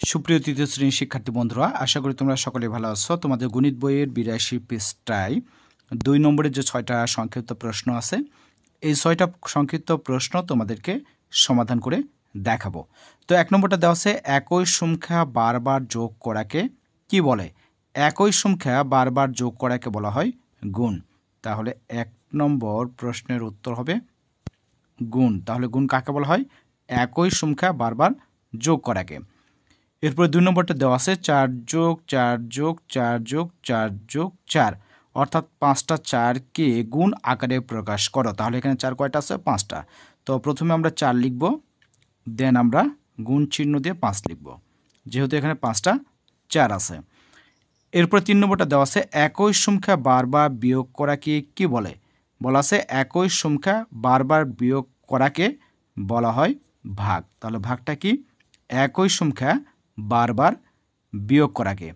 সুপ্রিয় তৃতীয় শ্রেণীর শিক্ষার্থী বন্ধুরা, আশা করি তোমরা সকলে ভালো আছো। তোমাদের গণিত বইয়ের ৮২ পৃষ্ঠায় ২ নম্বরের যে ৬টা সংক্ষিপ্ত প্রশ্ন আছে, এই ৬টা সংক্ষিপ্ত প্রশ্ন তোমাদেরকে সমাধান করে দেখাবো। তো ১ নম্বরটা দেওয়া আছে, একই সংখ্যা বারবার যোগ করাকে কি বলে? একই সংখ্যা বারবার যোগ করাকে বলা হয় গুণ। তাহলে ১ নম্বর প্রশ্নের উত্তর হবে গুণ। তাহলে গুণ কাকে বলা হয়? একই সংখ্যা বারবার যোগ করাকে। এরপরে ২ নম্বরটা দেওয়া আছে ৪ যোগ ৪ যোগ ৪ যোগ ৪ যোগ ৪, অর্থাৎ ৫টা ৪কে গুণ আকারে প্রকাশ করো। তাহলে এখানে ৪ কয়টা আছে? ৫টা। তো প্রথমে আমরা ৪ লিখব, দেন আমরা গুণ চিহ্ন দিয়ে ৫ লিখব, যেহেতু এখানে ৫টা ৪ আছে। এরপরে ৩ নম্বরটা দেওয়া আছে, একই সংখ্যা বারবার বিয়োগ করাকে কি বলে? বলা আছে একই সংখ্যা বারবার বিয়োগ করাকে বলা হয় ভাগ। তাহলে ভাগটা কি? একই সংখ্যা বারবার বিয়োগ করাকে।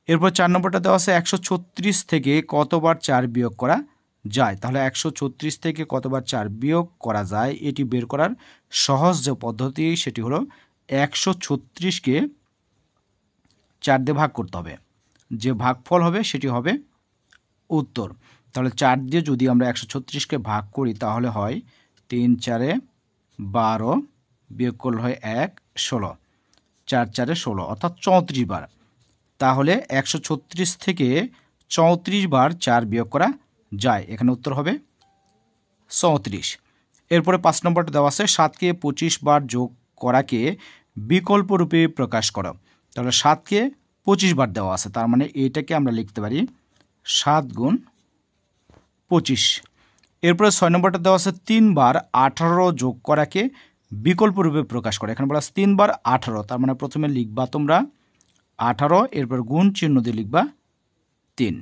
এরপর ৪ নম্বরটা দেওয়া আছে, ১৩৬ থেকে কতবার ৪ বিয়োগ করা যায়? তাহলে ১৩৬ থেকে কতবার ৪ বিয়োগ করা যায় এটি বের করার সহজ যে পদ্ধতি সেটি হলো ১৩৬কে ৪ দিয়ে ভাগ করতে হবে। যে ভাগফল হবে সেটি হবে উত্তর। তাহলে ৪ দিয়ে যদি আমরা ১৩৬কে ভাগ করি তাহলে হয় ৩ ৪ ১২, বিয়োগ করলে হয় ১ ১৬, ৪ ৪ ১৬, অর্থাৎ ৩৪ বার। তাহলে ১৩৬ থেকে ৩৪ বার ৪ বিয়োগ করা যায়। এখানে উত্তর হবে ৩৪। এরপরে ৫ নম্বরটা দেওয়া আছে, ৭কে ২৫ বার যোগ করাকে বিকল্প রূপে প্রকাশ করো। তাহলে ৭কে ২৫ বার দেওয়া আছে, তার মানে এটাকে আমরা লিখতে পারি ৭ গুণ ২৫। এরপরে ৬ নম্বরটা দেওয়া আছে, ৩ বার ১৮ যোগ করাকে বিকল্প রূপে প্রকাশ করে। এখানে বলা আছে ৩ বার ১৮, তার মানে প্রথমে লিখবা তোমরা ১৮, এরপর গুণ চিহ্ন দিয়ে লিখবা ৩।